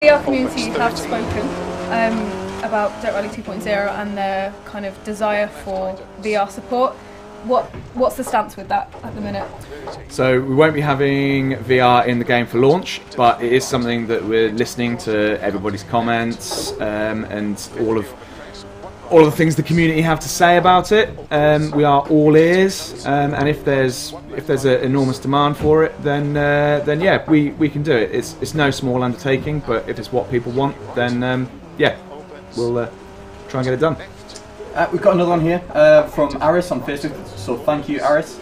VR community have spoken about Dirt Rally 2.0 and their kind of desire for VR support. What's the stance with that at the minute? So we won't be having VR in the game for launch, but it is something that we're listening to everybody's comments and all of the things the community have to say about it. We are all ears, and if there's an enormous demand for it, then yeah, we can do it. It's no small undertaking, but if it's what people want, then yeah, we'll try and get it done. We've got another one here from Aris on Facebook, so thank you, Aris.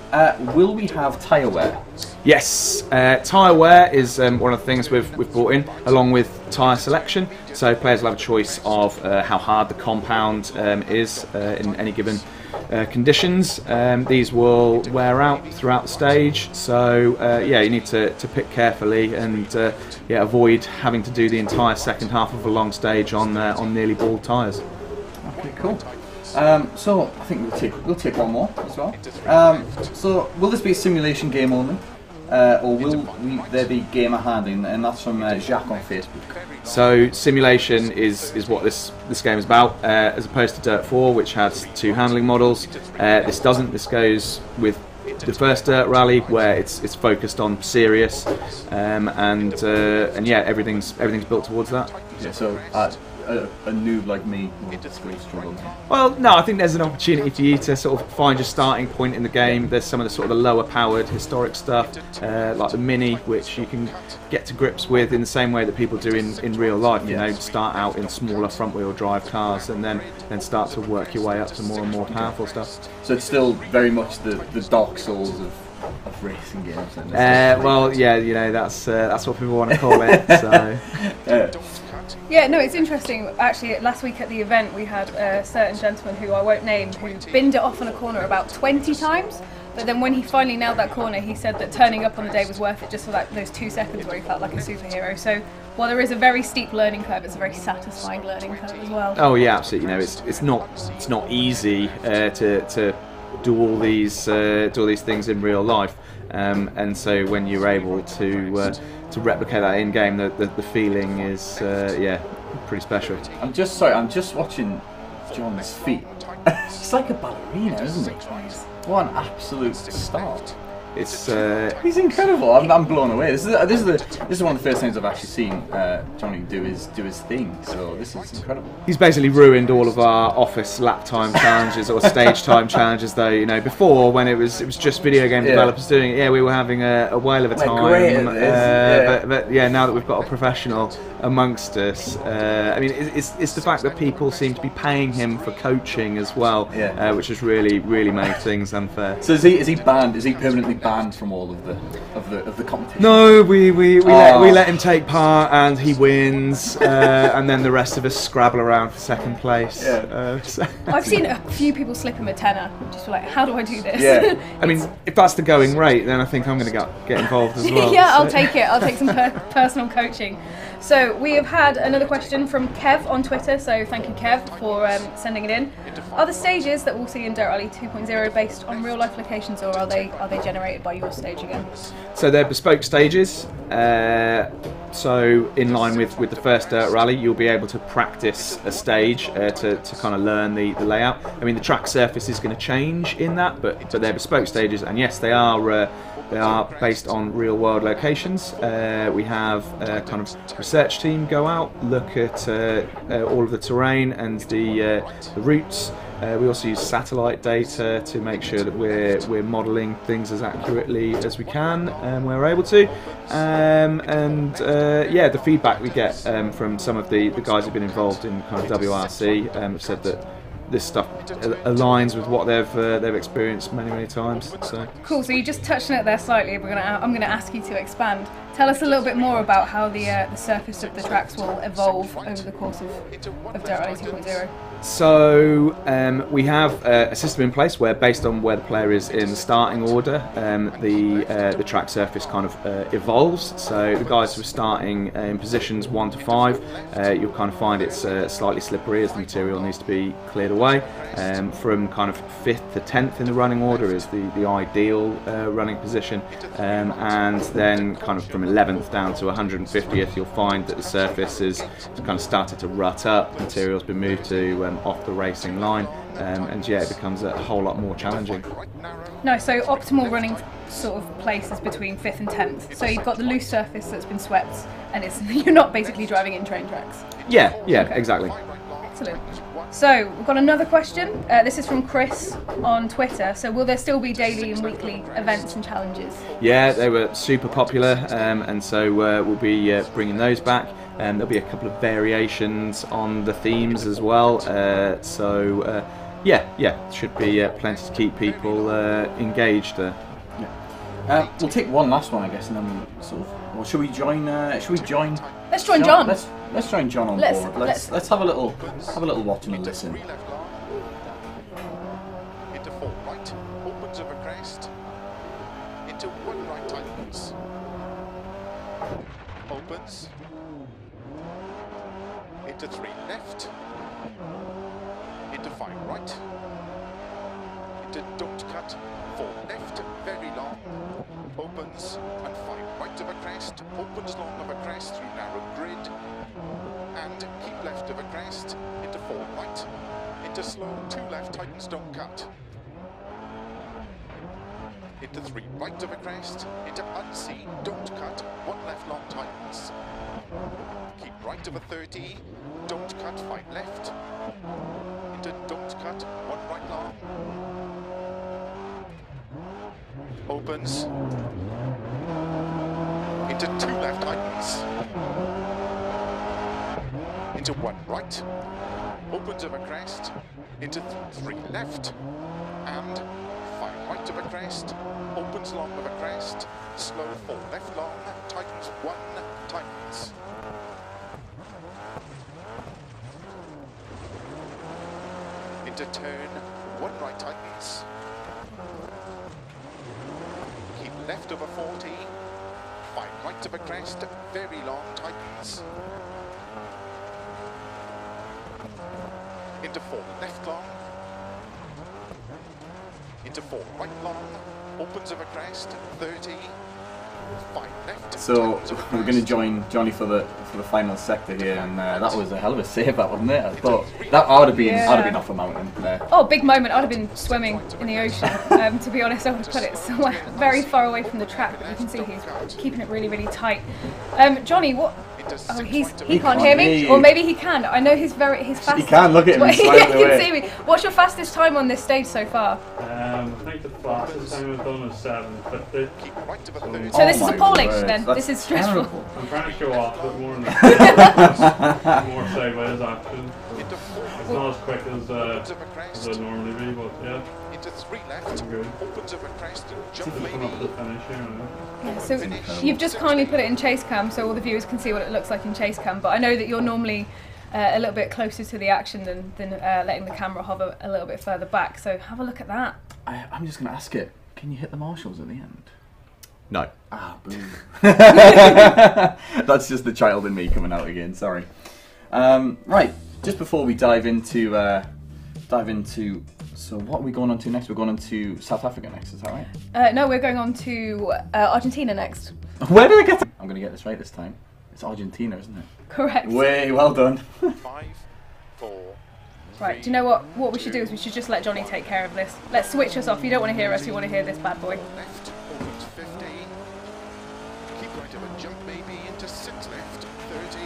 Will we have tyre wear? Yes, tyre wear is one of the things we've brought in, along with tyre selection. So players will have a choice of how hard the compound is in any given conditions. These will wear out throughout the stage, so yeah, you need to pick carefully and yeah, avoid having to do the entire second half of a long stage on nearly bald tyres. Okay, cool. So I think we'll take one more as well. So will this be a simulation game only, or will there be gamer handling? And that's from Jacques on Facebook. So simulation is what this game is about, as opposed to Dirt 4, which has 2 handling models. This doesn't. This goes with the first Dirt Rally, where it's focused on serious, and yeah, everything's built towards that. Yeah. So. A noob like me will struggle. Well, no, I think there's an opportunity for you to sort of find your starting point in the game. There's some of the sort of the lower powered historic stuff, like the Mini, which you can get to grips with in the same way that people do in real life. You know, start out in smaller front wheel drive cars and then start to work your way up to more and more powerful stuff. So it's still very much the Dark Souls of racing games. Well, yeah, you know, that's what people want to call it. So. Yeah, no, it's interesting. Actually, last week at the event, we had a certain gentleman who I won't name who binned it off on a corner about 20 times. But then when he finally nailed that corner, he said that turning up on the day was worth it just for like those 2 seconds where he felt like a superhero. So while there is a very steep learning curve, it's a very satisfying learning curve as well. Oh yeah, absolutely. You know, it's not easy to do all these things in real life, and so when you're able to replicate that in game, the feeling is yeah, pretty special. I'm just watching John's feet. It's like a ballerina, isn't it? What an absolute start! It's he's incredible. I'm blown away. This is one of the first times I've actually seen Johnny do his thing. So this is incredible. He's basically ruined all of our office lap time challenges or stage time challenges. Though, you know, before when it was just video game developers doing it, yeah, we were having a whale of a time. Great at this. But yeah, now that we've got a professional amongst us, I mean, it's the fact that people seem to be paying him for coaching as well, which has really made things unfair. So is he banned? Is he permanently banned from all of the competition? No, we let him take part and he wins, and then the rest of us scrabble around for second place. Yeah. I've seen a few people slip him a tenner, just for like, how do I do this? Yeah. I mean, if that's the going rate, then I think I'm going to get involved as well. Yeah, I'll take it. I'll take some personal coaching. So we have had another question from Kev on Twitter, so thank you Kev for sending it in. Are the stages that we'll see in Dirt Rally 2.0 based on real life locations, or are they generated by your stage again? So they're bespoke stages, so in line with the first Dirt Rally, you'll be able to practice a stage to kind of learn the layout. I mean, the track surface is going to change in that, but they're bespoke stages, and yes, they are based on real-world locations. We have a kind of research team go out, look at all of the terrain and the routes. We also use satellite data to make sure that we're modelling things as accurately as we can where we're able to. Yeah, the feedback we get from some of the guys who've been involved in kind of WRC have said that this stuff aligns with what they've experienced many times. So cool. So you just touched on it there slightly. I'm gonna ask you to expand. Tell us a little bit more about how the surface of the tracks will evolve over the course of Dirt Rally 2.0. So we have a system in place where, based on where the player is in the starting order, the track surface kind of evolves. So the guys who are starting in positions 1 to 5, you'll kind of find it's slightly slippery as the material needs to be cleared away. From kind of 5th to 10th in the running order is the ideal running position, and then kind of from 11th down to 150th, you'll find that the surface is kind of started to rut up, material's been moved to off the racing line, and yeah, it becomes a whole lot more challenging. No, so optimal running sort of place is between 5th and 10th. So you've got the loose surface that's been swept, and you're not basically driving in train tracks. Yeah, Okay. exactly. Excellent. So we've got another question. This is from Chris on Twitter. So will there still be daily and weekly events and challenges? Yeah, they were super popular, and so we'll be bringing those back. There'll be a couple of variations on the themes as well. Yeah, should be plenty to keep people engaged. We'll take one last one, I guess, and then we'll sort of. Or should we join? Let's join John. Let's join John on board. Let's have a little watch and a listen. Into 4 right, opens over crest. Into 1 right, tightens. Opens. Into 3 left. Into 5 right. Into don't cut. 4 left, very long. Opens and 5 right of a crest. Opens long of a crest through narrow grid. And keep left of a crest. Into 4 right. Into slow 2 left, tightens, don't cut. Into 3 right of a crest. Into unseen, don't cut. 1 left long, tightens. Keep right of a 30. Don't cut, 5 left. Into don't cut, 1 right long. Opens. Into 2 left, tightens. Into 1 right. Opens of a crest. Into 3 left. And 5 right of a crest. Opens long of a crest. Slow 4 left long. Tightens 1. Tightens. Into turn 1 right, tightens. Keep left of a 40. 5 right of a crest. Very long, tightens. Into 4 left long. Into 4 right long. Opens of a crest. 30. 5 left. So we're going to join Johnny for the final sector here, and that was a hell of a save, that wasn't it? I thought that I would have been off a mountain there. Oh, big moment. I'd have been swimming in the ocean. To be honest, I would have put it somewhere very far away from the track, but you can see he's keeping it really, really tight. Johnny, what? Oh, he can't hear me, or maybe he can. I know he's fastest. He can, look at him, he's He sliding can away. see me. What's your fastest time on this stage so far? I think the fastest time I've done is 7:50. So this is my appalling word, then. that's This is stressful. terrible. I'm trying to show off a bit more than that. More sideways action. It's not as quick as I'd normally be, but yeah. Into 3 left. I'm good. Opens of a crest. Jump Just come up to maybe. the finish here. You know. Yeah, so you've just kindly put it in chase cam so all the viewers can see what it looks like in chase cam, but I know that you're normally a little bit closer to the action than letting the camera hover a little bit further back, so have a look at that. I'm just going to ask it. Can you hit the marshals at the end? No. Ah, boo. That's just the child in me coming out again. Sorry. Right. Just before we dive into. So what are we going on to next? We're going on to South Africa next. Is that right? No, we're going on to Argentina next. Where did I get? I'm going to get this right this time. It's Argentina, isn't it? Correct. Way well done. 5, 4. Right, do you know what we should do is we should just let Johnny take care of this. Let's switch us off. You don't want to hear us, you want to hear this bad boy. Left. Opens 50. Keep right of a jump maybe. Into 6 left. 30.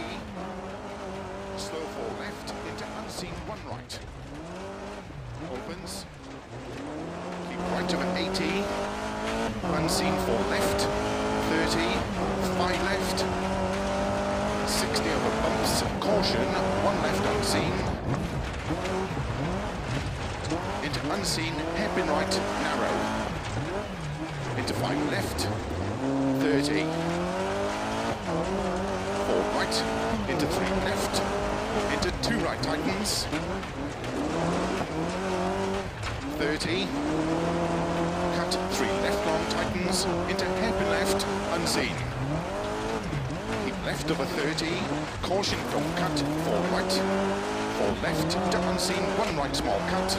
Slow 4 left. Into unseen 1 right. Opens. Keep right of an 80. Unseen 4 left. 30. 5 left. 60 over bumps. Caution. 1 left unseen. Into unseen. Hairpin right. Narrow. Into 5 left. 30. 4 right. Into 3 left. Into 2 right tightens. 30. Cut 3 left long tightens. Into hairpin left. Unseen. Keep left of a 30. Caution don't cut. 4 right. 4 left. To unseen. 1 right small cut.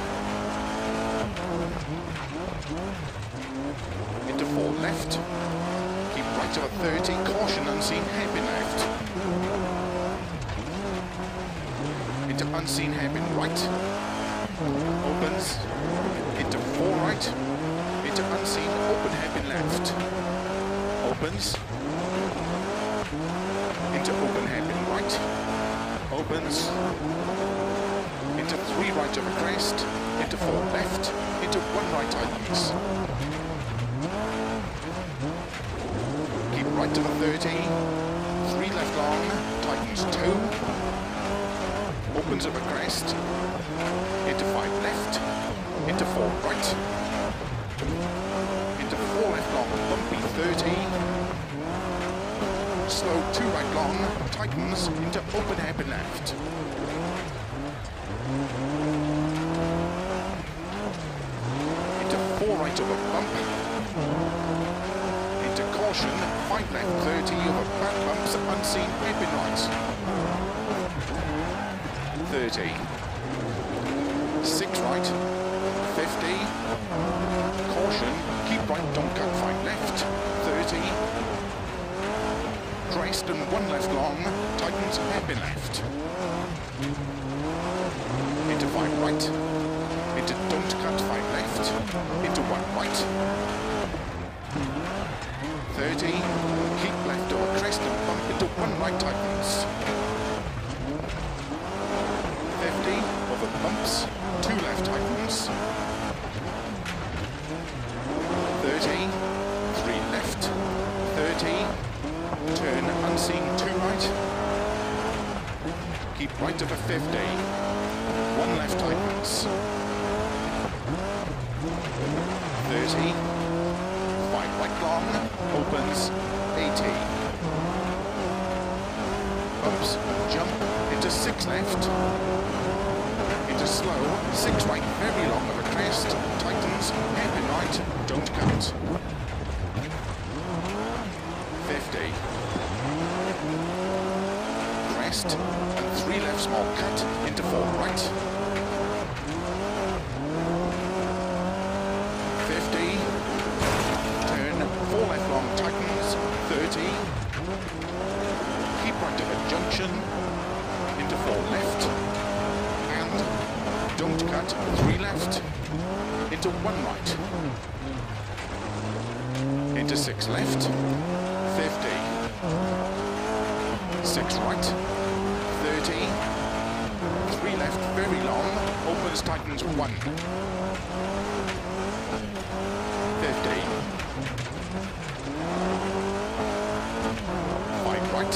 Into 4 left. Keep right over 30, caution, unseen hairpin left. Into unseen hairpin right. Opens. Into 4 right. Into unseen open hairpin left. Opens. Into open hairpin right. Opens. Into 3 right over crest. Into 4 left. Into 1 right tightens. Keep right to the 30. 3 left long. Tightens 2. Opens over crest. Into 5 left. Into 4 right. Into 4 left long. Bumpy 30. Slow 2 right long. Tightens into open hairpin left. Into 4 right over bump. Into caution, 5 left 30 over back bumps, unseen hairpin right. 30. 6 right. 50. Caution, keep right, don't cut 5 left. 30. Crest and 1 left long, tightens hairpin left. Into 5 right. Into don't cut 5 left. Into 1 right. 30. Keep left over crest and bump into 1 right tightens. 50. Over bumps. 2 left tightens. 30. 3 left. 30. Turn unseen 2 right. Keep right over 50. 1 left tightens. 30. 5 right long. Opens. 80. Bumps and jump into 6 left. Into slow. 6 right very long over crest. Tightens. Hairpin right. Don't cut. 50. Crest and 3 left small cut into 4 right. 50. Turn 4 left long tightens. 30. Keep right to the junction into 4 left. And don't cut 3 left into 1 right. Into 6 left. 50. 6 right. 30. 3 left, very long. Opens, tightens 1. 50. 5 right.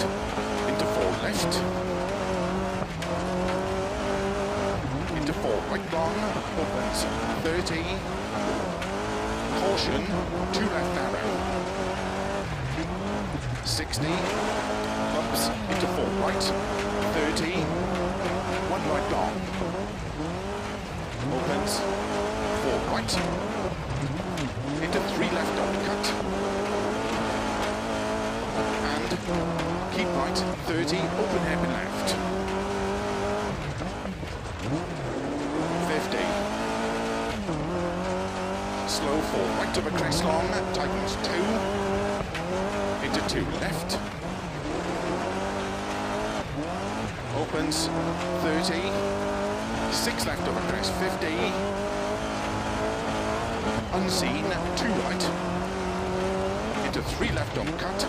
Into 4 left. Into 4 right long. Opens. 30. Caution. 2 left narrow. 60, bumps into 4 right, 30, 1 right long, opens, 4 right, into 3 left undercut, and keep right, 30, open hairpin left, 50, slow 4 right over crest long, tightens 2, into 2 left. Opens 30. 6 left over crest 50. Unseen 2 right. Into 3 left on cut.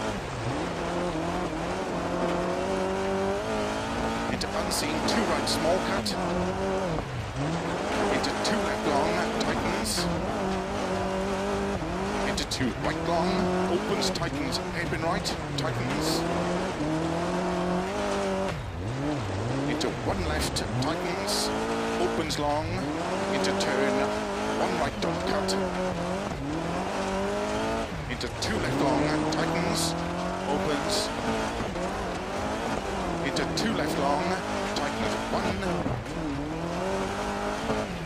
Into unseen 2 right small cut. Into 2 left long tightens. Into 2 right long, opens, tightens, hairpin right, tightens. Into 1 left, tightens, opens long, into turn, 1 right don't cut. Into 2 left long, tightens, opens. Into 2 left long, tightens 1.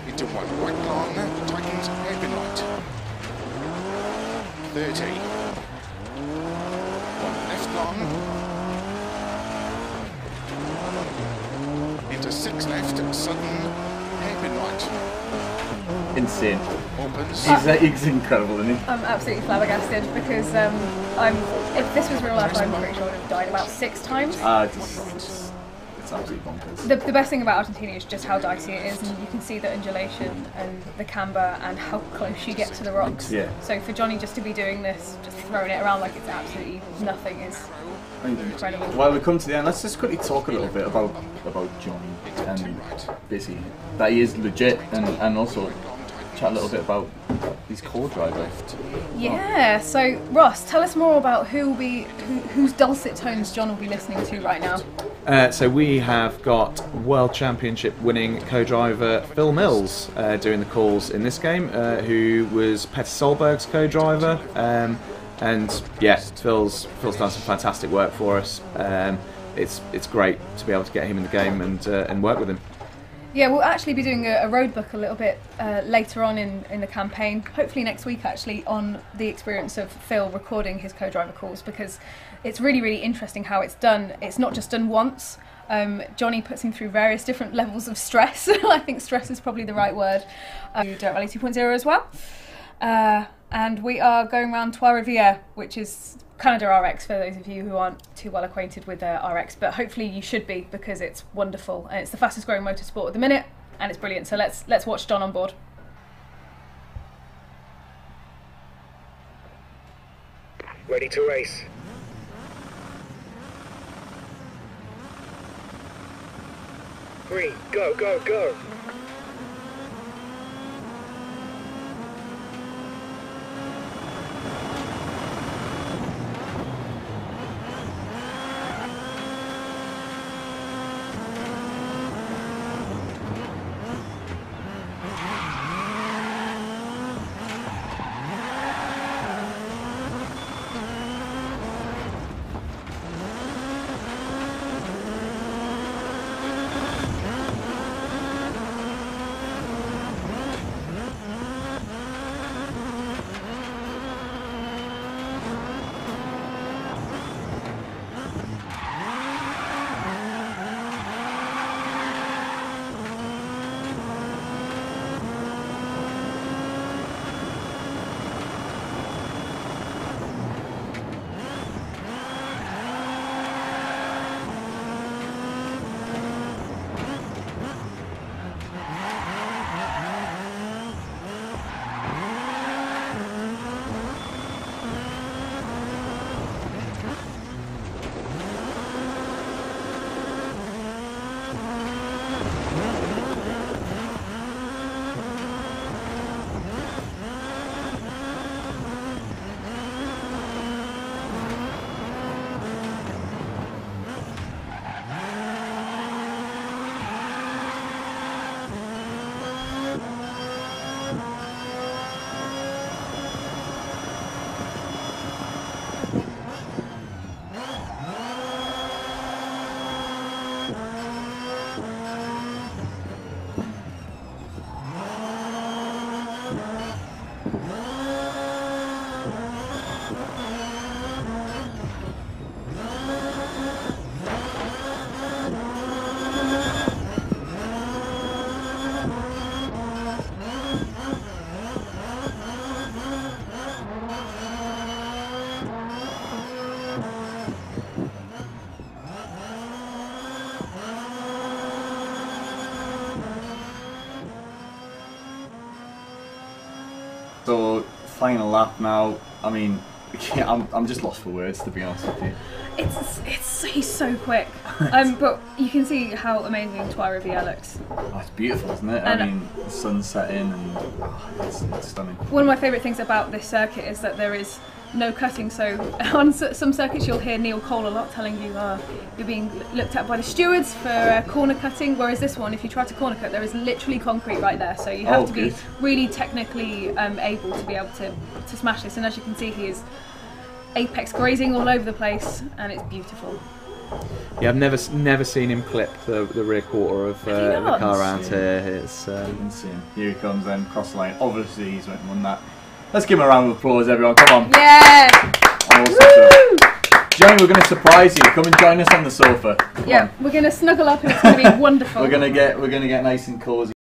Into 1 right long, tightens, hairpin right. 30. 1 left long. Into 6 left, sudden, hairpin right. Insane. Opens. He's incredible, isn't he? I'm absolutely flabbergasted because if this was real life, I'm pretty sure I would have died about 6 times. It's absolutely bonkers. The best thing about Argentina is just how dicey it is, and you can see the undulation and the camber and how close you get to the rocks. Yeah. So for Johnny just to be doing this, just throwing it around like it's absolutely nothing is incredible. While we come to the end, let's just quickly talk a little bit about Johnny and basically that he is legit, and also chat a little bit about these co-drivers. Yeah, so Ross, tell us more about whose dulcet tones John will be listening to right now. So we have got World Championship winning co-driver Phil Mills doing the calls in this game, who was Petter Solberg's co-driver. And yeah, Phil's done some fantastic work for us. It's great to be able to get him in the game and work with him. Yeah, we'll actually be doing a road book a little bit later on in the campaign, hopefully next week actually, on the experience of Phil recording his co-driver calls, because it's really, really interesting how it's done. It's not just done once. Johnny puts him through various different levels of stress. I think stress is probably the right word. Dirt Rally 2.0 as well. And we are going around Trois Rivières, which is Canada RX for those of you who aren't too well acquainted with RX, but hopefully you should be, because it's wonderful and it's the fastest growing motorsport at the minute and it's brilliant. So let's watch John on board. Ready to race. Green, go, go, go. So, final lap now. I mean, I'm just lost for words, to be honest with you. He's so quick. But you can see how amazing Trois Rivières looks. Oh, it's beautiful, isn't it? And I mean, the sun's setting and it's stunning. One of my favourite things about this circuit is that there is no cutting. So on some circuits you'll hear Neil Cole a lot telling you you're being looked at by the stewards for corner cutting, whereas this one, if you try to corner cut, there is literally concrete right there, so you have to be really technically able to be able to smash this. And as you can see, he is apex grazing all over the place and it's beautiful. Yeah, I've never seen him clip the rear quarter of the car around here. It's insane. Here he comes then, cross the line. Obviously he's won that. Let's give him a round of applause, everyone. Come on. Yeah. Awesome. Johnny, we're going to surprise you. Come and join us on the sofa. Come on. We're going to snuggle up and it's going to be wonderful. We're going to get nice and cosy.